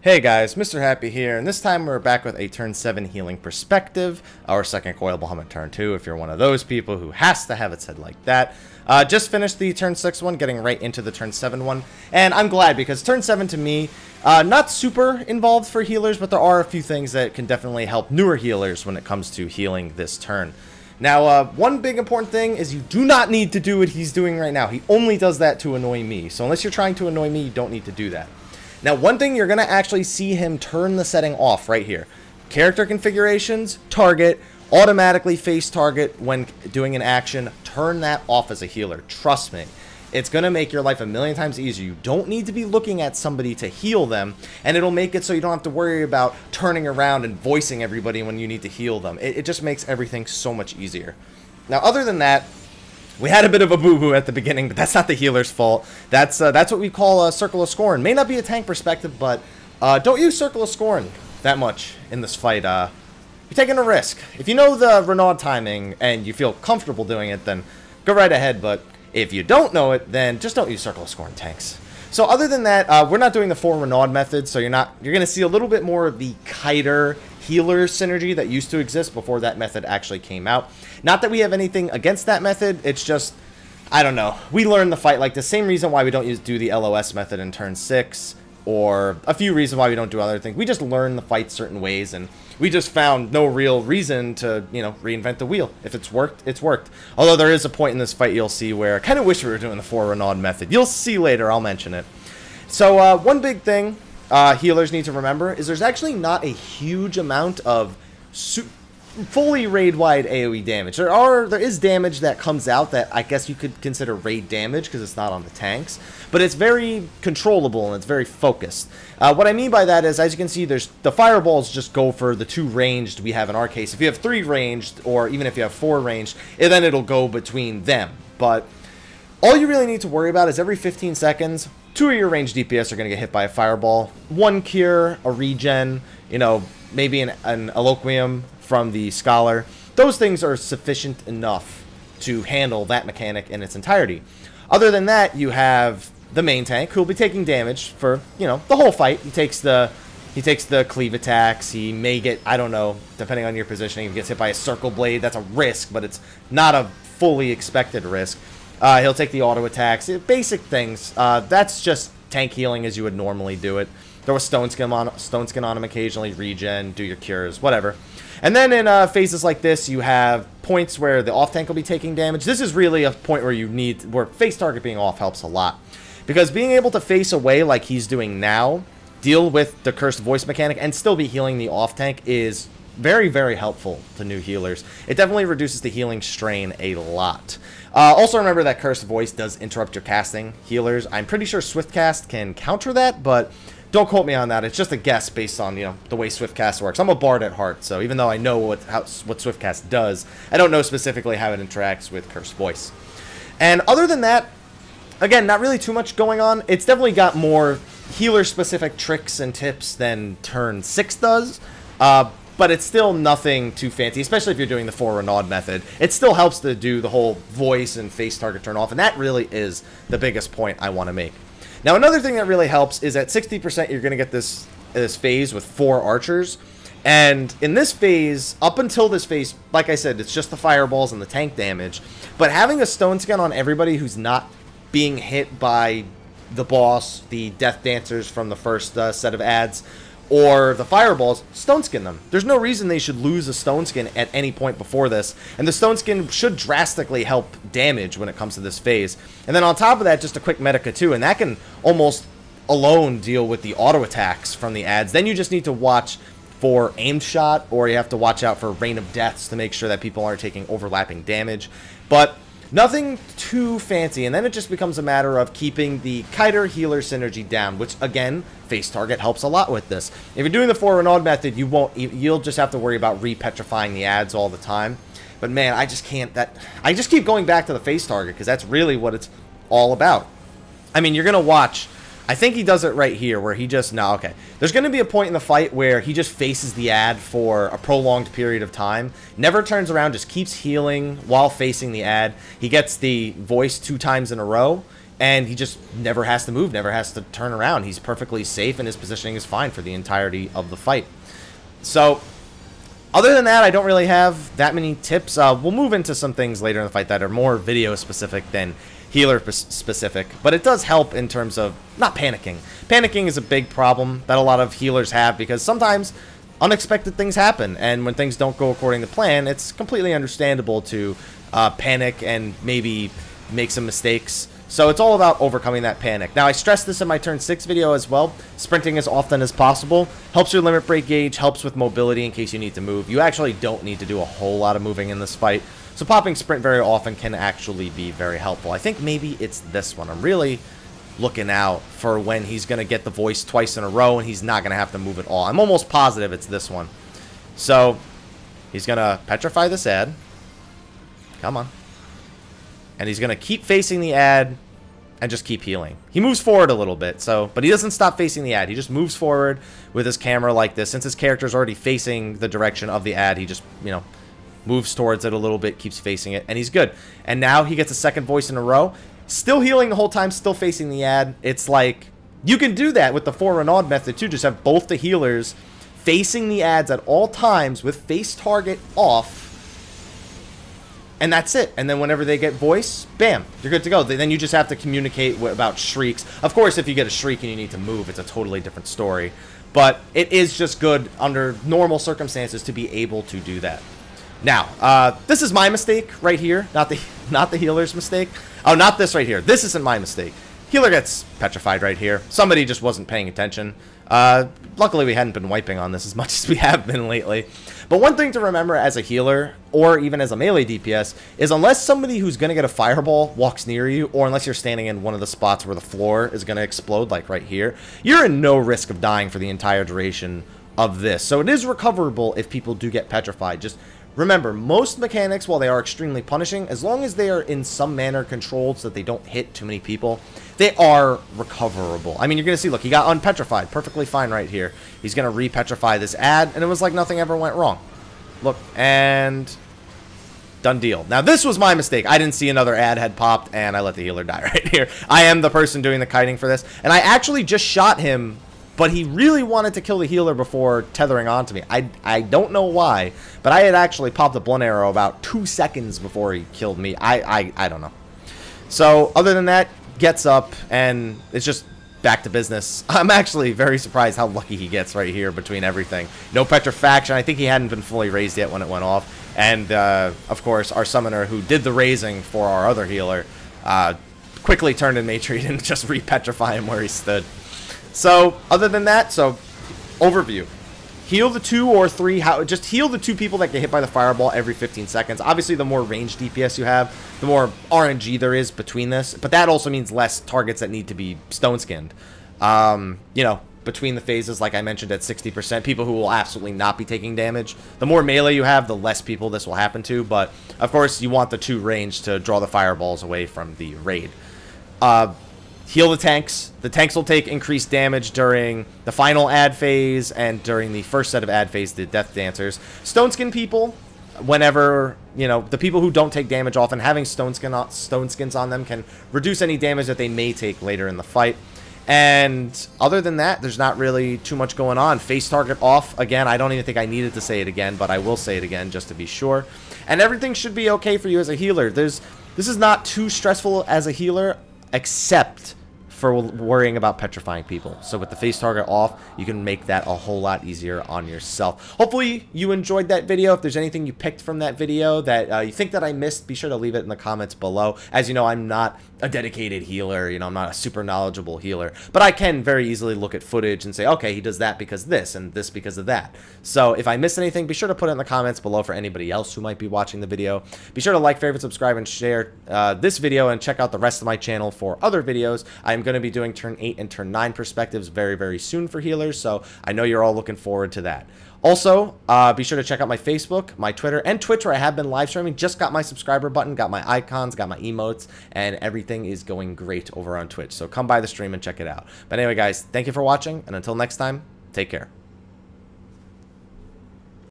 Hey guys, Mr. Happy here, and this time we're back with a turn 7 healing perspective, our second coil bomb at turn 2, if you're one of those people who has to have it said like that. Just finished the turn 6 one, getting right into the turn 7 one, and I'm glad because turn 7 to me, not super involved for healers, but there are a few things that can definitely help newer healers when it comes to healing this turn. Now, one big important thing is you do not need to do what he's doing right now. He only does that to annoy me, so unless you're trying to annoy me, you don't need to do that. Now, one thing you're going to actually see him turn the setting off right here. Character configurations, target, automatically face target when doing an action. Turn that off as a healer. Trust me. It's going to make your life a million times easier. You don't need to be looking at somebody to heal them, and it'll make it so you don't have to worry about turning around and voicing everybody when you need to heal them. It just makes everything so much easier. Now, other than that, we had a bit of a boo-boo at the beginning, but that's not the healer's fault. That's what we call a Circle of Scorn. May not be a tank perspective, but don't use Circle of Scorn that much in this fight. You're taking a risk. If you know the Renaud timing and you feel comfortable doing it, then go right ahead. But if you don't know it, then just don't use Circle of Scorn tanks. So other than that, we're not doing the 4 Renaud method, so you're going to see a little bit more of the kiter healer synergy that used to exist before that method actually came out. Not that we have anything against that method, it's just, I don't know, we learned the fight like the same reason why we don't do the LOS method in turn 6, or a few reasons why we don't do other things. We just learn the fight certain ways, and we just found no real reason to, you know, reinvent the wheel. If it's worked, it's worked. Although there is a point in this fight you'll see where I kind of wish we were doing the 4 Renaud method. You'll see later, I'll mention it. So one big thing healers need to remember is there's actually not a huge amount of fully raid-wide AoE damage. There is damage that comes out that I guess you could consider raid damage because it's not on the tanks, but it's very controllable and it's very focused. What I mean by that is, as you can see, there's the fireballs just go for the 2 ranged we have in our case. If you have 3 ranged, or even if you have 4 ranged, then it'll go between them. But all you really need to worry about is every 15 seconds, 2 of your ranged DPS are going to get hit by a fireball. 1 cure, a regen, you know, maybe an Eloquium from the Scholar. Those things are sufficient enough to handle that mechanic in its entirety. Other than that, you have the main tank, who will be taking damage for, you know, the whole fight. He takes the cleave attacks. He may get, I don't know, depending on your positioning, he gets hit by a circle blade. That's a risk, but it's not a fully expected risk. He'll take the auto attacks, basic things. That's just tank healing as you would normally do it. Throw a stone skin on him occasionally, regen, do your cures, whatever. And then in phases like this, you have points where the off tank will be taking damage. This is really a point where face target being off helps a lot, because being able to face away like he's doing now, deal with the cursed voice mechanic, and still be healing the off tank is very, very helpful to new healers. It definitely reduces the healing strain a lot. Also remember that cursed voice does interrupt your casting, healers. I'm pretty sure Swift Cast can counter that, but don't quote me on that. It's just a guess based on, you know, the way Swift Cast works. I'm a bard at heart, so even though I know what Swift Cast does, I don't know specifically how it interacts with cursed voice. And other than that, again, not really too much going on. It's definitely got more healer-specific tricks and tips than turn 6 does. But it's still nothing too fancy, especially if you're doing the 4 Renaud method. It still helps to do the whole voice and face target turn off, and that really is the biggest point I want to make. Now, another thing that really helps is at 60%, you're going to get this phase with 4 archers. And in this phase, up until this phase, like I said, it's just the fireballs and the tank damage. But having a stone skin on everybody who's not being hit by the boss, the death dancers from the first set of ads, or the fireballs, stone skin them. There's no reason they should lose a stone skin at any point before this, and the stone skin should drastically help damage when it comes to this phase. And then on top of that, just a quick medica too, and that can almost alone deal with the auto attacks from the ads. Then you just need to watch for aimed shot, or you have to watch out for rain of deaths to make sure that people aren't taking overlapping damage. But nothing too fancy, and then it just becomes a matter of keeping the kiter healer synergy down, which again, face target helps a lot with this. If you're doing the 4 Renaud method, you'll just have to worry about re-petrifying the ads all the time. But man, I just keep going back to the face target because that's really what it's all about. I mean, you're gonna watch. I think he does it right here where he just, no, okay. There's going to be a point in the fight where he just faces the ad for a prolonged period of time, never turns around, just keeps healing while facing the ad. He gets the voice 2 times in a row. and he just never has to move, never has to turn around. He's perfectly safe, and his positioning is fine for the entirety of the fight. So, other than that, I don't really have that many tips. We'll move into some things later in the fight that are more video-specific than healer-specific, but it does help in terms of not panicking. Panicking is a big problem that a lot of healers have because sometimes unexpected things happen, and when things don't go according to plan, it's completely understandable to panic and maybe make some mistakes. So it's all about overcoming that panic. Now, I stressed this in my turn 6 video as well. Sprinting as often as possible helps your limit break gauge, helps with mobility in case you need to move. You actually don't need to do a whole lot of moving in this fight. So popping sprint very often can actually be very helpful. I think maybe it's this one. I'm really looking out for when he's going to get the voice twice in a row and he's not going to have to move at all. I'm almost positive it's this one. So he's going to petrify this ad. Come on. And he's going to keep facing the ad and just keep healing. He moves forward a little bit, but he doesn't stop facing the ad. He just moves forward with his camera like this. Since his character's already facing the direction of the ad, he just, moves towards it a little bit, keeps facing it, and he's good. And now he gets a second voice in a row. Still healing the whole time, still facing the ad. It's like, you can do that with the 4 Renaud method too. Just have both the healers facing the ads at all times with face target off. And that's it. And then whenever they get voice, bam, you're good to go. Then you just have to communicate about shrieks. Of course, if you get a shriek and you need to move, it's a totally different story. But it is just good under normal circumstances to be able to do that. Now, this is my mistake right here, not the healer's mistake. Oh, not this right here. This isn't my mistake. Healer gets petrified right here. Somebody just wasn't paying attention. Luckily, we hadn't been wiping on this as much as we have been lately. But one thing to remember as a healer, or even as a melee DPS, is unless somebody who's going to get a fireball walks near you, or unless you're standing in one of the spots where the floor is going to explode, like right here, you're in no risk of dying for the entire duration of this. So it is recoverable if people do get petrified. Just remember, most mechanics, while they are extremely punishing, as long as they are in some manner controlled so that they don't hit too many people, they are recoverable. I mean, you're going to see, look, he got unpetrified. Perfectly fine right here. He's going to re-petrify this ad, and it was like nothing ever went wrong. Look, and done deal. Now, this was my mistake. I didn't see another ad had popped, and I let the healer die right here. I am the person doing the kiting for this, and I actually just shot him, but he really wanted to kill the healer before tethering onto me. I don't know why, but I had actually popped a blunt arrow about 2 seconds before he killed me. I don't know. So, other than that, gets up, and it's just back to business. I'm actually very surprised how lucky he gets right here between everything. No petrifaction. I think he hadn't been fully raised yet when it went off. And, of course, our summoner who did the raising for our other healer quickly turned in Matreat and just re-petrify him where he stood. So, other than that, overview. Heal the 2 or 3, just heal the 2 people that get hit by the fireball every 15 seconds. Obviously, the more ranged DPS you have, the more RNG there is between this. But that also means less targets that need to be stone-skinned. Between the phases, like I mentioned, at 60%, people who will absolutely not be taking damage. The more melee you have, the less people this will happen to. But, of course, you want the 2 range to draw the fireballs away from the raid. Heal the tanks. The tanks will take increased damage during the final ad phase and during the first set of ad phase, the Death Dancers. Stone Skin people, whenever, the people who don't take damage often, having stone skins on them can reduce any damage that they may take later in the fight. And other than that, there's not really too much going on. Face target off. Again, I don't even think I needed to say it again, but I will say it again just to be sure. And everything should be okay for you as a healer. This is not too stressful as a healer, except for worrying about petrifying people. So with the face target off, you can make that a whole lot easier on yourself. Hopefully you enjoyed that video. If there's anything you picked from that video that you think that I missed, be sure to leave it in the comments below. As you know, I'm not a dedicated healer, I'm not a super knowledgeable healer, but I can very easily look at footage and say, okay, he does that because this and this because of that. So if I missed anything, be sure to put it in the comments below for anybody else who might be watching the video. Be sure to like, favorite, subscribe, and share this video, and check out the rest of my channel for other videos. I'm going to be doing turn 8 and turn 9 perspectives very, very soon for healers, so I know you're all looking forward to that. Also, be sure to check out my Facebook, my Twitter, and Twitch, where I have been live streaming. Just got my subscriber button, got my icons, got my emotes, and everything is going great over on Twitch. So come by the stream and check it out. But anyway, guys, thank you for watching, and until next time, take care.